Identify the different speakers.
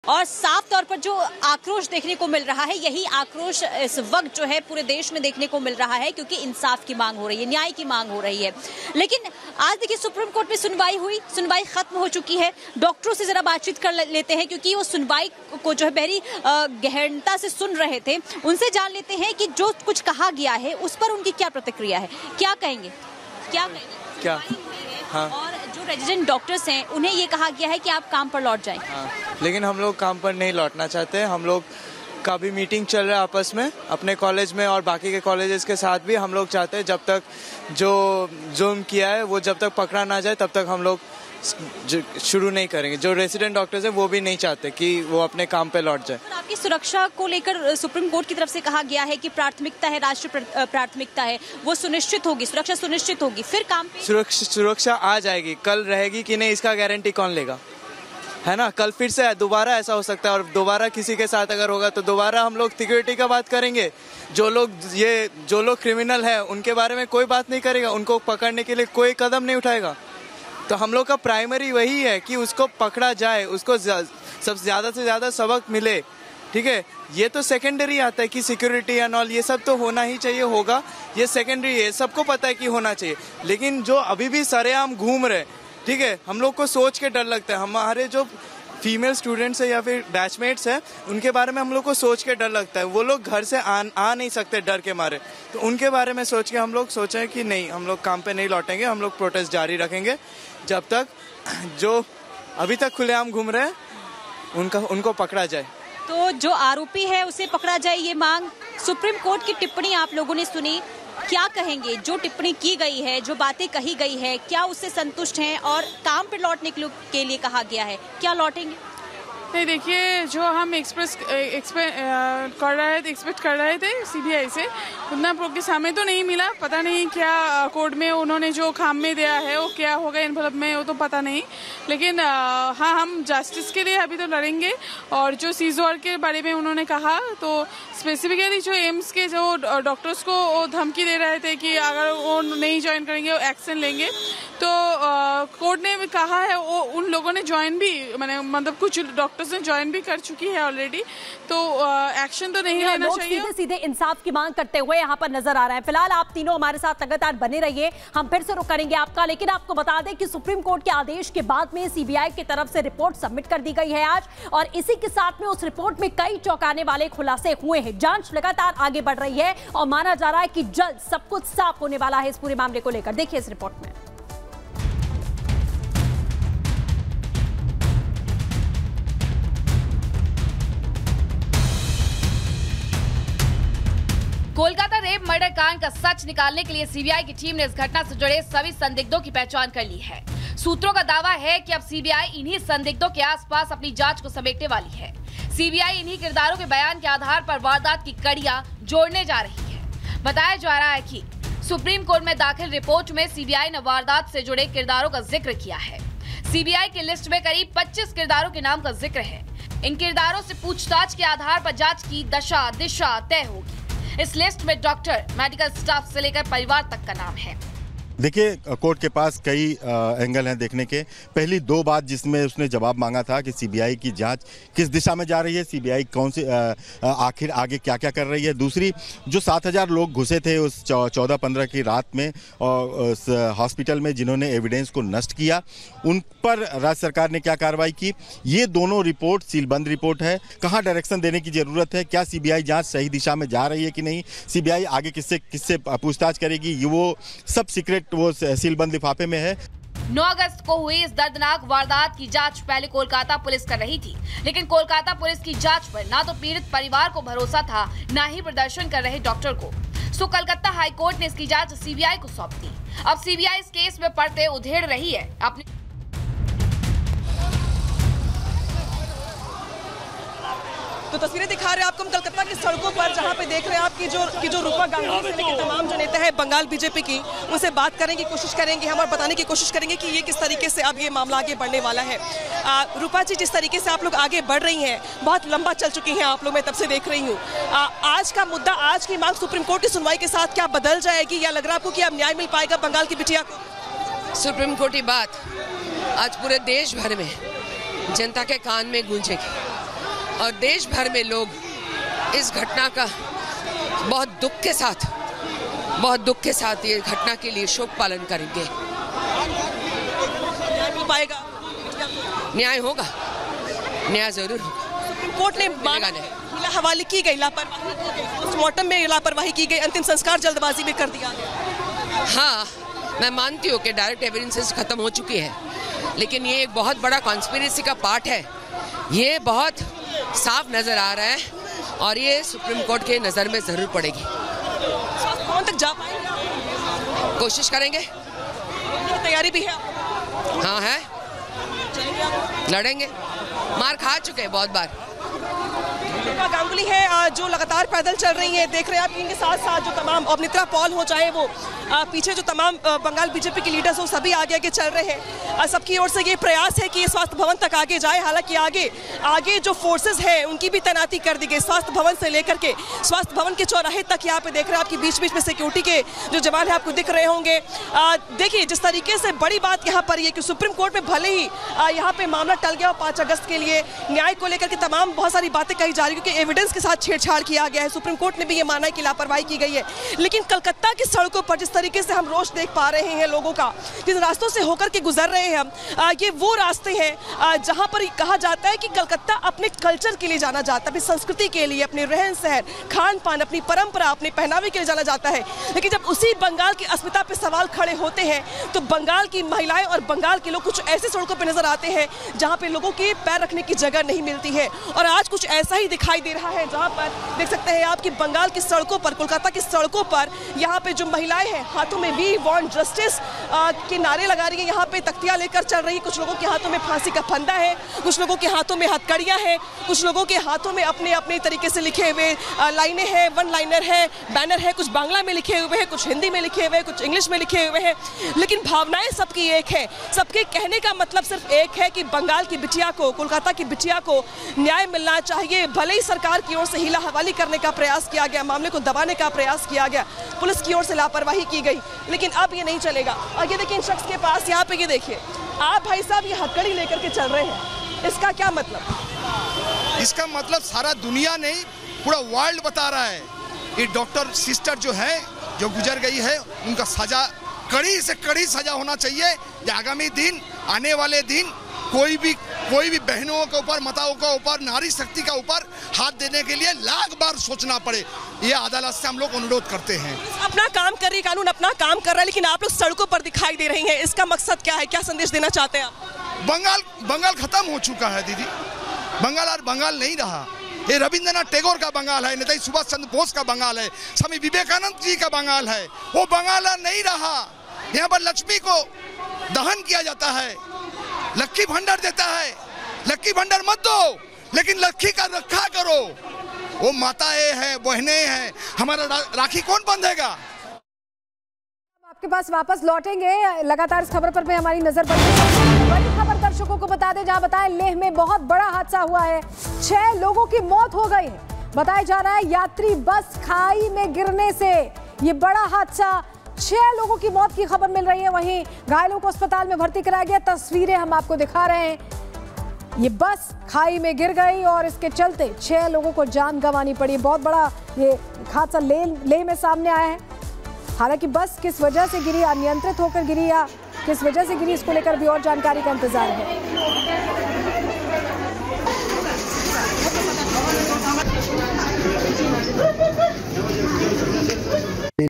Speaker 1: और साफ तौर पर जो आक्रोश देखने को मिल रहा है, यही आक्रोश इस वक्त जो है पूरे देश में देखने को मिल रहा है, क्योंकि इंसाफ की मांग हो रही है, न्याय की मांग हो रही है। लेकिन आज देखिए सुप्रीम कोर्ट में सुनवाई हुई, सुनवाई खत्म हो चुकी है। डॉक्टरों से जरा बातचीत कर लेते हैं, क्योंकि वो सुनवाई को जो है बड़ी गहनता से सुन रहे थे। उनसे जान लेते हैं कि जो कुछ कहा गया है उस पर उनकी क्या प्रतिक्रिया है, क्या कहेंगे।
Speaker 2: हाँ।
Speaker 1: और जो रेजिडेंट डॉक्टर्स हैं उन्हें ये कहा गया है कि आप काम पर लौट जाएं।
Speaker 2: हाँ। लेकिन हम लोग काम पर नहीं लौटना चाहते। हम लोग का भी मीटिंग चल रहा है आपस में, अपने कॉलेज में और बाकी के कॉलेजेस के साथ भी। हम लोग चाहते हैं जब तक जो जुर्म किया है वो जब तक पकड़ा ना जाए तब तक हम लोग शुरू नहीं करेंगे। जो रेसिडेंट डॉक्टर्स हैं वो भी नहीं चाहते कि वो अपने काम पे लौट जाए।
Speaker 1: आपकी सुरक्षा को लेकर सुप्रीम कोर्ट की तरफ से कहा गया है कि प्राथमिकता है, राष्ट्रीय प्राथमिकता है, वो सुनिश्चित होगी, सुरक्षा सुनिश्चित होगी, फिर काम पे
Speaker 2: सुरक्षा आ जाएगी। कल रहेगी कि नहीं इसका गारंटी कौन लेगा, है ना। कल फिर से दोबारा ऐसा हो सकता है और दोबारा किसी के साथ अगर होगा तो दोबारा हम लोग सिक्योरिटी का बात करेंगे। जो लोग क्रिमिनल है उनके बारे में कोई बात नहीं करेगा, उनको पकड़ने के लिए कोई कदम नहीं उठाएगा। तो हम लोग का प्राइमरी वही है कि उसको पकड़ा जाए, उसको सबसे ज्यादा से ज्यादा सबक मिले, ठीक है। ये तो सेकेंडरी आता है कि सिक्योरिटी एंड ऑल ये सब तो होना ही चाहिए, होगा, ये सेकेंडरी है, सबको पता है कि होना चाहिए। लेकिन जो अभी भी सरेआम घूम रहे, ठीक है, हम लोग को सोच के डर लगता है। हमारे जो फीमेल स्टूडेंट्स है या फिर बैचमेट्स है उनके बारे में हम लोग को सोच के डर लगता है। वो लोग घर से आ नहीं सकते डर के मारे, तो उनके बारे में सोच के हम लोग सोचे कि नहीं, हम लोग काम पे नहीं लौटेंगे, हम लोग प्रोटेस्ट जारी रखेंगे जब तक जो अभी तक खुलेआम घूम रहे हैं उनको पकड़ा जाए।
Speaker 1: तो जो आरोपी है उसे पकड़ा जाए, ये मांग। सुप्रीम कोर्ट की टिप्पणी आप लोगों ने सुनी, क्या कहेंगे। जो टिप्पणी की गई है, जो बातें कही गई है, क्या उससे संतुष्ट हैं और काम पर लौटने के लिए कहा गया है, क्या लौटेंगे।
Speaker 3: नहीं, देखिए, जो हम एक्सपेक्ट कर रहे थे सीबीआई से, उतना के सामने तो नहीं मिला। पता नहीं क्या कोर्ट में उन्होंने जो खाम में दिया है वो क्या होगा एनवलप में, वो तो पता नहीं। लेकिन हाँ, हम जस्टिस के लिए अभी तो लड़ेंगे। और जो सीजोर के बारे में उन्होंने कहा, तो स्पेसिफिकली जो एम्स के जो डॉक्टर्स को वो धमकी दे रहे थे कि अगर वो नहीं ज्वाइन करेंगे वो एक्शन लेंगे। तो कोर्ट ने कहा है वो उन लोगों ने ज्वाइन भी, मतलब कुछ डॉक्टर्स ने ज्वाइन भी कर चुकी है ऑलरेडी, तो एक्शन तो नहीं लेना चाहिए।
Speaker 4: सीधे सीधे इंसाफ की मांग करते हुए यहाँ पर नजर आ रहे हैं। फिलहाल आप तीनों हमारे साथ लगातार बने रहिए, हम फिर से रुक करेंगे आपका। लेकिन आपको बता दें कि सुप्रीम कोर्ट के आदेश के बाद में सीबीआई की तरफ से रिपोर्ट सबमिट कर दी गई है आज, और इसी के साथ में उस रिपोर्ट में कई चौंकाने वाले खुलासे हुए हैं। जांच लगातार आगे बढ़ रही है और माना जा रहा है कि जल्द सब कुछ साफ होने वाला है इस पूरे मामले को लेकर। देखिए इस रिपोर्ट में।
Speaker 5: कोलकाता रेप मर्डर कांड का सच निकालने के लिए सीबीआई की टीम ने इस घटना से जुड़े सभी संदिग्धों की पहचान कर ली है। सूत्रों का दावा है कि अब सीबीआई इन्हीं संदिग्धों के आसपास अपनी जांच को समेटने वाली है। सीबीआई इन्हीं किरदारों के बयान के आधार पर वारदात की कड़ियां जोड़ने जा रही है। बताया जा रहा है कि सुप्रीम कोर्ट में दाखिल रिपोर्ट में सीबीआई ने वारदात से जुड़े किरदारों का जिक्र किया है। सीबीआई की लिस्ट में करीब 25 किरदारों के नाम का जिक्र है। इन किरदारों से पूछताछ के आधार पर जांच की दिशा तय होगी। इस लिस्ट में डॉक्टर, मेडिकल स्टाफ से लेकर परिवार तक का नाम है।
Speaker 6: देखिए, कोर्ट के पास कई एंगल हैं देखने के। पहली दो बात जिसमें उसने जवाब मांगा था कि सीबीआई की जांच किस दिशा में जा रही है, सीबीआई कौन से आखिर आगे क्या क्या कर रही है। दूसरी, जो 7000 लोग घुसे थे उस 14-15 की रात में और उस हॉस्पिटल में जिन्होंने एविडेंस को नष्ट किया, उन पर राज्य सरकार ने क्या कार्रवाई की। ये दोनों रिपोर्ट सीलबंद रिपोर्ट है। कहाँ डायरेक्शन देने की जरूरत है, क्या सीबीआई जांच सही दिशा में जा रही है कि नहीं, सीबीआई आगे किससे पूछताछ करेगी, ये वो सब सीक्रेट वो सीलबंद लिफाफे में है।
Speaker 5: 9 अगस्त को हुई इस दर्दनाक वारदात की जांच पहले कोलकाता पुलिस कर रही थी, लेकिन कोलकाता पुलिस की जांच पर ना तो पीड़ित परिवार को भरोसा था, ना ही प्रदर्शन कर रहे डॉक्टर को। सो कलकत्ता हाई कोर्ट ने इसकी जांच सीबीआई को सौंप दी। अब सीबीआई इस केस में पड़ते उधेड़ रही है अपने।
Speaker 7: तो तस्वीरें दिखा रहे हैं आपको हम कलकत्ता की सड़कों पर, जहां पे देख रहे हैं आप कि जो रूपा गांधी से लेकर तमाम जो नेता है बंगाल बीजेपी की, उनसे बात करने की कोशिश करेंगे हम और बताने की कोशिश करेंगे कि ये किस तरीके से अब ये मामला आगे बढ़ने वाला है। रूपा जी, जिस तरीके से आप लोग आगे बढ़ रही हैं, बहुत लंबा चल चुकी हैं आप लोग, मैं तब से देख रही हूँ। आज का मुद्दा, आज की मांग सुप्रीम कोर्ट की सुनवाई के साथ क्या बदल जाएगी, या लग रहा है आपको कि अब न्याय मिल पाएगा बंगाल की बिटिया को?
Speaker 8: सुप्रीम कोर्ट की बात आज पूरे देश भर में जनता के कान में गूंजेगी। और देश भर में लोग इस घटना का बहुत दुख के साथ ये घटना के लिए शोक पालन करेंगे।
Speaker 7: पाएगा
Speaker 8: न्याय होगा, न्याय जरूर होगा।
Speaker 7: सुप्रीम कोर्ट ने हिला हवाले की गई, लापरवाही की गई, पोस्टमार्टम में लापरवाही की गई, अंतिम संस्कार जल्दबाजी में कर दिया गया।
Speaker 8: हाँ, मैं मानती हूँ कि डायरेक्ट एविडेंसेस खत्म हो चुकी है, लेकिन ये एक बहुत बड़ा कॉन्स्पिरेसी का पार्ट है। ये बहुत साफ नजर आ रहा है और ये सुप्रीम कोर्ट के नजर में जरूर पड़ेगी।
Speaker 7: कौन तक जा पाएंगे?
Speaker 8: कोशिश करेंगे।
Speaker 7: तैयारी भी है?
Speaker 8: हाँ है, लड़ेंगे, मार खा चुके हैं बहुत बार।
Speaker 7: गांगुली है जो लगातार पैदल चल रही है, देख रहे हैं आप, इनके साथ साथ जो तमाम अब नेत्रा पॉल हो चाहे वो पीछे जो तमाम बंगाल बीजेपी के लीडर्स हो सभी आगे आगे चल रहे हैं। सबकी ओर से ये प्रयास है कि स्वास्थ्य भवन तक आगे जाए। हालांकि आगे जो फोर्सेस है उनकी भी तैनाती कर दी गई, स्वास्थ्य भवन से लेकर के स्वास्थ्य भवन के चौराहे तक। यहाँ पे देख रहे हैं आपकी बीच बीच में सिक्योरिटी के जो जवान है आपको दिख रहे होंगे। देखिए जिस तरीके से बड़ी बात यहाँ पर ये कि सुप्रीम कोर्ट में भले ही यहाँ पे मामला टल गया और 5 अगस्त के लिए न्याय को लेकर के तमाम बहुत सारी बातें कही जा रही है, क्योंकि एविडेंस के साथ छेड़छाड़ किया गया है। सुप्रीम कोर्ट ने भी ये माना है कि लापरवाही की गई है। लेकिन कलकत्ता की सड़कों पर जिस तरीके से हम रोष देख पा रहे हैं लोगों का, जिन रास्तों से होकर के गुजर रहे हैं हम, ये वो रास्ते हैं जहां पर कहा जाता है कि कलकत्ता अपने कल्चर के लिए जाना जाता है, अपनी संस्कृति के लिए, अपने रहन सहन, खान पान, अपनी परंपरा, अपने पहनावे के लिए जाना जाता है। लेकिन जब उसी बंगाल की अस्मिता पे सवाल खड़े होते हैं तो बंगाल की महिलाएं और बंगाल के लोग कुछ ऐसे सड़कों पर नजर आते हैं जहां पे लोगों के पैर रखने की जगह नहीं मिलती है। और आज कुछ ऐसा ही दिखाई दे रहा है जहां पर देख सकते हैं आप कि बंगाल की सड़कों पर, कोलकाता की सड़कों पर यहाँ पे जो महिलाएं हैं हाथों में वी वांट जस्टिस के नारे लगा रही है, यहाँ पे तख्तियां लेकर चल रही है। कुछ लोगों के हाथों में फांसी का फंदा है, कुछ लोगों के हाथों में हथकड़ियां हैं, कुछ लोगों के हाथों में अपने अपने तरीके से लिखे हुए लाइनें हैं, वन लाइनर है, बैनर है, कुछ बांग्ला में लिखे हुए हैं, कुछ हिंदी में लिखे हुए हैं, कुछ इंग्लिश में लिखे हुए हैं। लेकिन भावनाएं सबकी एक है, सबके कहने का मतलब सिर्फ एक है कि बंगाल की बिटिया को, कोलकाता की बिटिया को न्याय मिलना चाहिए। भले ही सरकार की ओर से हीला हवाली करने का प्रयास किया गया, मामले को दबाने का प्रयास किया गया, पुलिस की ओर से लापरवाही की गई, लेकिन अब ये नहीं चलेगा। और ये देखिए इन शख्स के पास, यहाँ पे ये देखिए आप भाई साहब ये हथकड़ी लेकर के चल रहे हैं, इसका क्या मतलब?
Speaker 9: इसका मतलब सारा दुनिया नहीं, पूरा वर्ल्ड बता रहा है। ये डॉक्टर सिस्टर जो है, जो गुजर गई है, उनका सजा कड़ी से कड़ी सजा होना चाहिए। आगामी दिन, आने वाले दिन कोई भी बहनों के ऊपर, माताओं के ऊपर, नारी शक्ति का ऊपर हाथ देने के लिए लाख बार सोचना पड़े, ये अदालत से हम लोग अनुरोध करते हैं।
Speaker 7: अपना काम कर रही, कानून अपना काम कर रहा है, लेकिन आप लोग सड़कों पर दिखाई दे रही हैं, इसका मकसद क्या है? क्या संदेश देना चाहते हैं आप?
Speaker 9: बंगाल खत्म हो चुका है दीदी, बंगाल और बंगाल नहीं रहा। ये रविंद्रनाथ टैगोर का बंगाल है, नेताजी सुभाष चंद्र बोस का बंगाल है, स्वामी विवेकानंद जी का बंगाल है, वो बंगाल नहीं रहा। यहाँ पर लक्ष्मी को दहन किया जाता है, लक्की भंडार देता है, लक्की भंडार मत दो, लेकिन लक्की का रखा करो। वो माताएं हैं, बहनें हैं, हमारा राखी कौन बंधेगा?
Speaker 4: आपके पास वापस लौटेंगे, लगातार इस खबर पर भी हमारी नजर बनी है। बड़ी खबर दर्शकों को बता दें, जहां बताएं लेह में बहुत बड़ा हादसा हुआ है, 6 लोगों की मौत हो गई है। बताया जा रहा है यात्री बस खाई में गिरने से ये बड़ा हादसा, 6 लोगों की मौत की खबर मिल रही है। वहीं घायलों को अस्पताल में भर्ती कराया गया। तस्वीरें हम आपको दिखा रहे हैं, ये बस खाई में गिर गई और इसके चलते 6 लोगों को जान गंवानी पड़ी। बहुत बड़ा ये हादसा लेह में सामने आया है। हालांकि बस किस वजह से गिरी, अनियंत्रित होकर गिरी या किस वजह से गिरी, इसको लेकर भी और जानकारी का इंतजार है।